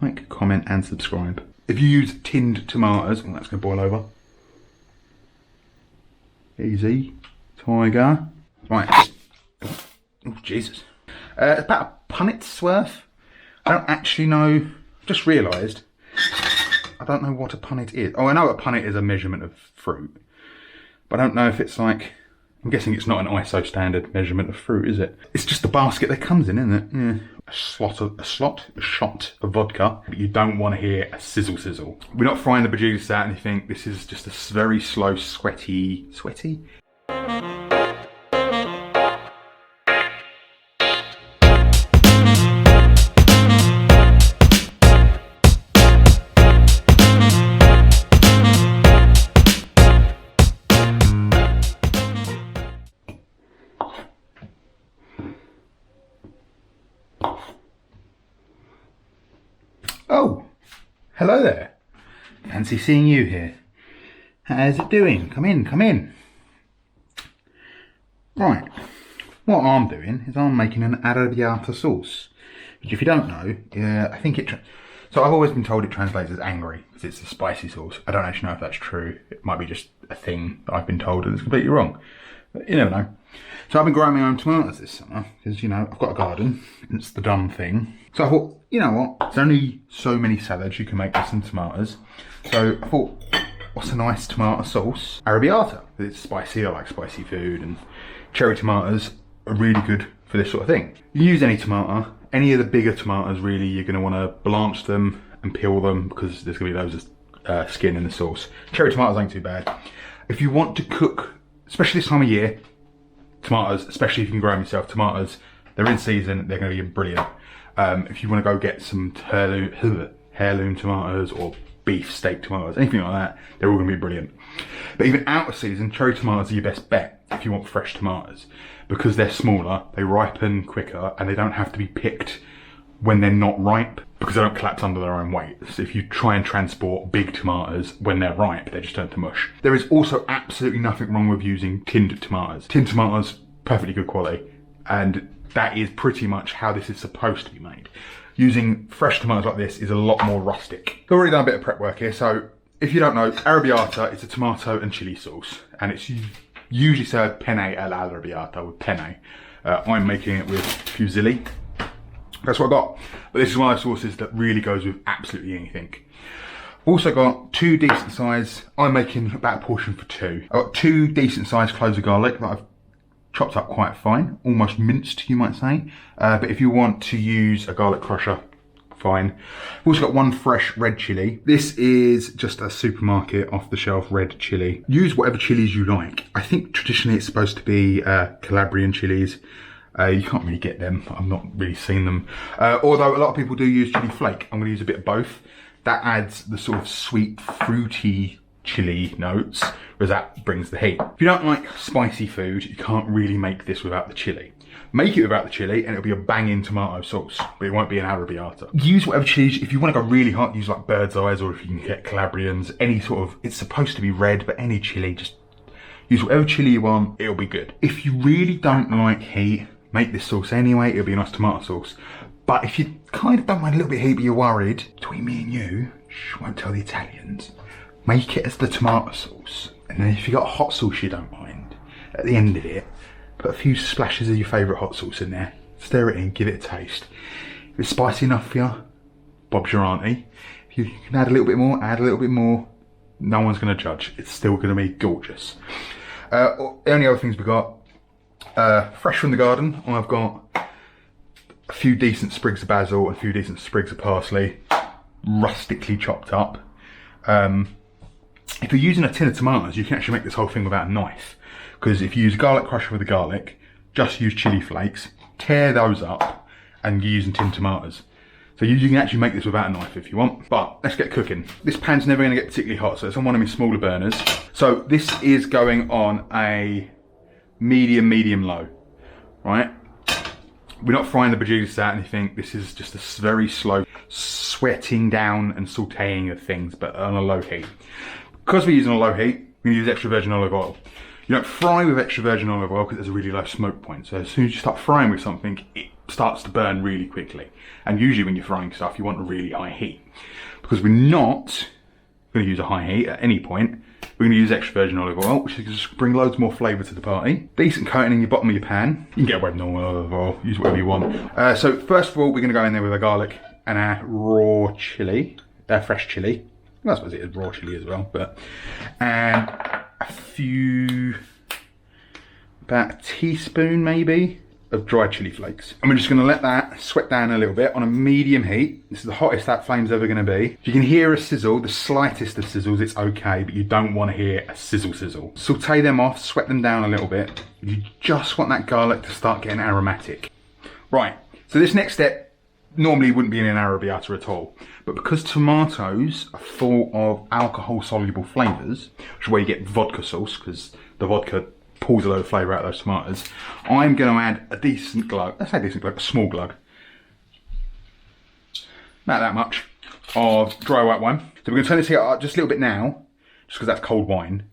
Like, comment and subscribe. If you use tinned tomatoes, well, that's going to boil over. Easy. Tiger. Right. Oh, Jesus. About a punnet's worth. I don't actually know. I've just realised. I don't know what a punnet is. Oh, I know a punnet is a measurement of fruit. But I don't know if it's like... I'm guessing it's not an ISO standard measurement of fruit, is it? It's just the basket that comes in, isn't it? Yeah. A shot of vodka, but you don't want to hear a sizzle. We're not frying the bejesus out anything. This is just a very slow, sweaty? Oh, hello there. Fancy seeing you here. How's it doing? Come in. Right, what I'm doing is I'm making an arrabbiata sauce, which if you don't know, I think so I've always been told it translates as angry, because it's a spicy sauce. I don't actually know if that's true. It might be just a thing that I've been told and it's completely wrong. But you never know. So I've been growing my own tomatoes this summer, because, you know, I've got a garden. It's the dumb thing. So I thought, you know what? There's only so many salads you can make with some tomatoes. So I thought, what's a nice tomato sauce? Arrabbiata. It's spicy, I like spicy food, and cherry tomatoes are really good for this sort of thing. You use any tomato, any of the bigger tomatoes really, you're going to want to blanch them and peel them, because there's going to be loads of skin in the sauce. Cherry tomatoes ain't too bad. If you want to cook, especially this time of year, tomatoes, especially if you can grow them yourself, tomatoes, they're in season, they're going to be brilliant. If you want to go get some heirloom tomatoes or beef steak tomatoes, anything like that, they're all going to be brilliant. But even out of season, cherry tomatoes are your best bet if you want fresh tomatoes, because they're smaller, they ripen quicker, and they don't have to be picked when they're not ripe, because they don't collapse under their own weight. So if you try and transport big tomatoes when they're ripe, they just turn to mush. There is also absolutely nothing wrong with using tinned tomatoes. Tinned tomatoes, perfectly good quality, and that is pretty much how this is supposed to be made. Using fresh tomatoes like this is a lot more rustic. I've already done a bit of prep work here, so if you don't know, arrabbiata is a tomato and chilli sauce, and it's usually served Penne Al'Arrabbiata with penne. I'm making it with Fusilli. That's what I got. But this is one of those sauces that really goes with absolutely anything. Also got two decent size, I'm making about a portion for two. I've got two decent sized cloves of garlic that I've chopped up quite fine, almost minced you might say. But if you want to use a garlic crusher, fine. I've also got one fresh red chilli. This is just a supermarket off the shelf red chilli. Use whatever chilies you like. I think traditionally it's supposed to be Calabrian chilies. You can't really get them, I've not really seen them. Although a lot of people do use chili flake. I'm going to use a bit of both. That adds the sort of sweet, fruity chili notes, whereas that brings the heat. If you don't like spicy food, you can't really make this without the chili. Make it without the chili and it'll be a banging tomato sauce, but it won't be an arrabbiata. Use whatever chilies, if you want to go really hot, use like bird's eyes, or if you can get Calabrians, any sort of, it's supposed to be red, but any chili, just use whatever chili you want, it'll be good. If you really don't like heat, make this sauce anyway, it'll be a nice tomato sauce. But if you kind of don't mind a little bit of heat, but you're worried, between me and you, won't tell the Italians, make it as the tomato sauce. And then if you've got a hot sauce you don't mind, at the end of it, put a few splashes of your favourite hot sauce in there, stir it in, give it a taste. If it's spicy enough for you, Bob's your auntie. If you can add a little bit more, add a little bit more. No one's going to judge. It's still going to be gorgeous. The only other things we got, fresh from the garden, I've got a few decent sprigs of basil and a few decent sprigs of parsley, rustically chopped up. If you're using a tin of tomatoes, you can actually make this whole thing without a knife. Because if you use a garlic crusher with the garlic, just use chili flakes, tear those up, and you're using tin tomatoes. So you can actually make this without a knife if you want. But let's get cooking. This pan's never going to get particularly hot, so it's on one of my smaller burners. So this is going on a medium low, right? We're not frying the bejesus out anything. This is just a very slow sweating down and sauteing of things, but on a low heat. Because we're using a low heat, we use extra virgin olive oil. You don't fry with extra virgin olive oil because there's a really low smoke point. So as soon as you start frying with something, it starts to burn really quickly. And usually when you're frying stuff, you want a really high heat. Because we're not going to use a high heat at any point. We're going to use extra virgin olive oil, which is just bring loads more flavour to the party. Decent coating in your bottom of your pan. You can get away with normal olive oil, use whatever you want. So first of all, we're going to go in there with our garlic and our raw chilli, fresh chilli. Well, I suppose it is raw chilli as well, but and a few, about a teaspoon maybe of dried chili flakes. And we're just going to let that sweat down a little bit on a medium heat. This is the hottest that flame's ever going to be. If you can hear a sizzle, the slightest of sizzles, it's okay, but you don't want to hear a sizzle. Saute them off, sweat them down a little bit. You just want that garlic to start getting aromatic. Right, so this next step normally wouldn't be in an arrabbiata at all, but because tomatoes are full of alcohol-soluble flavours, which is where you get vodka sauce, because the vodka pulls a load of flavour out of those tomatoes, I'm going to add a decent glug, let's say decent glug, a small glug, not that much, of dry white wine. So we're going to turn this heat up just a little bit now, just because that's cold wine.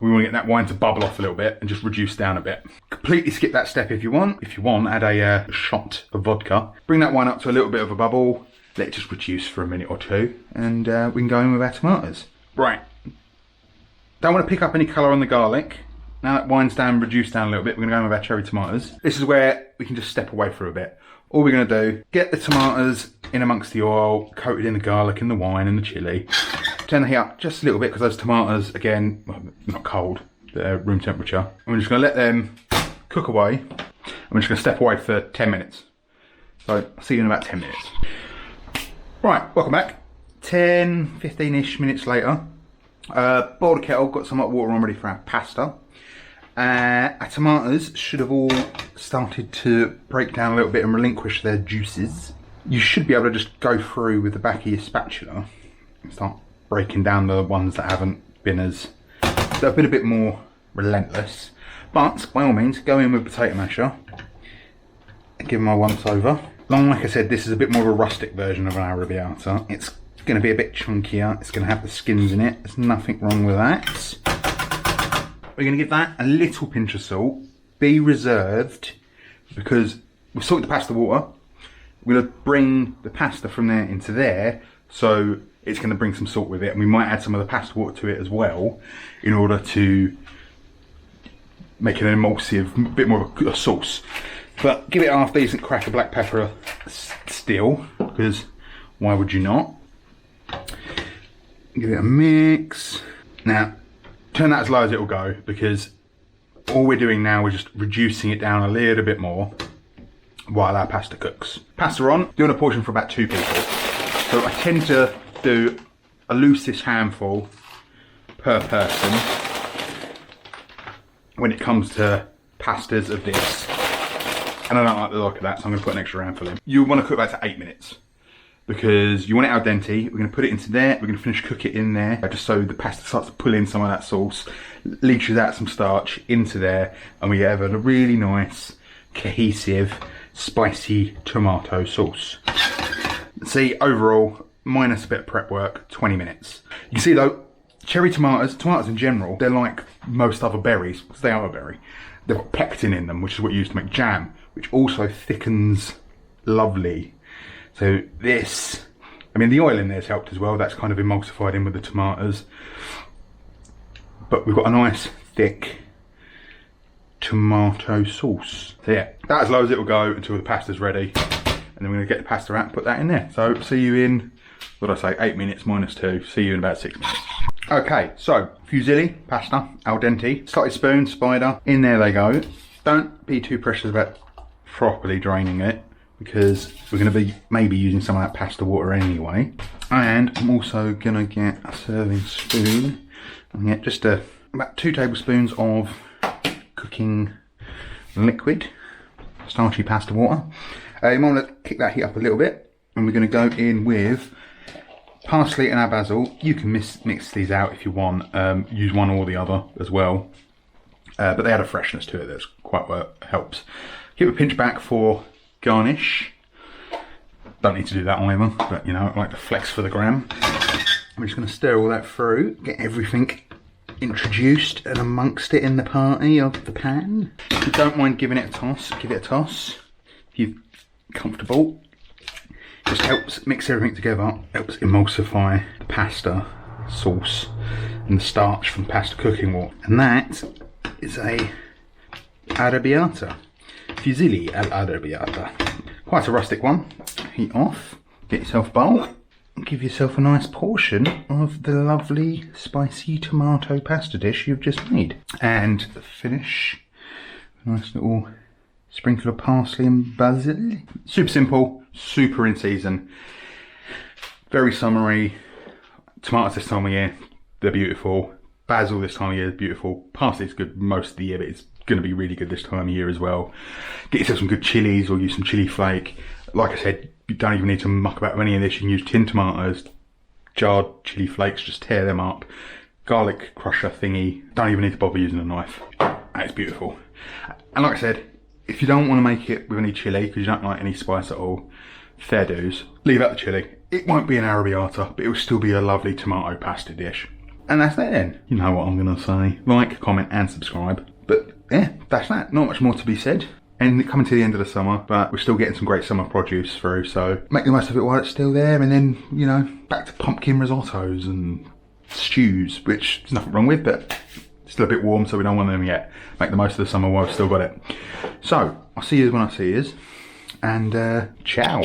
We want to get that wine to bubble off a little bit and just reduce down a bit. Completely skip that step if you want. If you want, add a shot of vodka. Bring that wine up to a little bit of a bubble. Let it just reduce for a minute or two. And we can go in with our tomatoes. Right. Don't want to pick up any colour on the garlic. Now that wine's down, reduced down a little bit, we're going to go in with our cherry tomatoes. This is where we can just step away for a bit. All we're going to do, get the tomatoes in amongst the oil, coated in the garlic and the wine and the chilli. Turn the heat up just a little bit because those tomatoes, again, well, not cold, they're room temperature. And we're just going to let them cook away. And we're just going to step away for 10 minutes. So I'll see you in about 10 minutes. Right, welcome back. 10, 15-ish minutes later. Boiled a kettle, got some hot water on ready for our pasta. Our tomatoes should have all started to break down a little bit and relinquish their juices. You should be able to just go through with the back of your spatula and start breaking down the ones that haven't been that have been a bit more relentless. But by all means, go in with potato masher and give them a once over. Like I said, this is a bit more of a rustic version of an arrabbiata. It's going to be a bit chunkier. It's going to have the skins in it. There's nothing wrong with that. We're going to give that a little pinch of salt. Be reserved because we've salted the pasta water. We're going to bring the pasta from there into there, so it's going to bring some salt with it, and we might add some of the pasta water to it as well in order to make it an emulsive, bit more of a sauce. But give it a half decent crack of black pepper still, because why would you not? Give it a mix. Now, turn that as low as it will go, because all we're doing now is just reducing it down a little bit more while our pasta cooks. Pasta on, doing a portion for about 2 people. So I tend to do a loose-ish handful per person when it comes to pastas of this. And I don't like the look of that, so I'm going to put an extra handful in. You want to cook that to 8 minutes because you want it al dente. We're going to put it into there, we're going to finish cook it in there just so the pasta starts to pull in some of that sauce, leaches out some starch into there, and we have a really nice, cohesive, spicy tomato sauce. See, overall, minus a bit of prep work, 20 minutes. You can see though, cherry tomatoes in general, they're like most other berries, because they are a berry. They've got pectin in them, which is what you use to make jam, which also thickens lovely. So this, I mean the oil in there's helped as well, that's kind of emulsified in with the tomatoes. But we've got a nice thick tomato sauce. So yeah, that's as low as it will go until the pasta's ready. And then we're going to get the pasta out and put that in there. So see you in, what did I say, 8 minutes minus 2. See you in about 6 minutes. Okay, so fusilli, pasta, al dente, slotted spoon, spider, in there they go. Don't be too precious about properly draining it because we're going to be maybe using some of that pasta water anyway. And I'm also going to get a serving spoon and get just about 2 tablespoons of cooking liquid, starchy pasta water. You might want to kick that heat up a little bit, and we're going to go in with parsley and our basil. You can mix these out if you want, use one or the other as well, but they add a freshness to it that's quite what helps. Give a pinch back for garnish. Don't need to do that either, but you know, I like to flex for the gram. I'm just going to stir all that through, get everything introduced and amongst it in the party of the pan. If you don't mind giving it a toss, give it a toss. If you comfortable. Just helps mix everything together, helps emulsify the pasta sauce and the starch from pasta cooking water. And that is a arrabbiata. Fusilli Al'Arrabbiata. Quite a rustic one. Heat off, get yourself a bowl, and give yourself a nice portion of the lovely spicy tomato pasta dish you've just made. And finish, a nice little sprinkle of parsley and basil. Super simple, super in season, very summery. Tomatoes this time of year, they're beautiful. Basil this time of year is beautiful. Parsley's good most of the year, but it's going to be really good this time of year as well. Get yourself some good chilies or use some chili flake. Like I said, you don't even need to muck about with any of this. You can use tinned tomatoes, jarred chili flakes, just tear them up. Garlic crusher thingy. Don't even need to bother using a knife. It's beautiful. And like I said, if you don't want to make it with any chili because you don't like any spice at all, fair dues. Leave out the chili. It won't be an arrabbiata, but it will still be a lovely tomato pasta dish. And that's that then. You know what I'm going to say. Like, comment and subscribe. But yeah, that's that. Not much more to be said. And coming to the end of the summer, but we're still getting some great summer produce through. So make the most of it while it's still there. And then, you know, back to pumpkin risottos and stews, which there's nothing wrong with, but it's still a bit warm, so we don't want them yet. Make the most of the summer while we've still got it. So I'll see you when I see you. And ciao.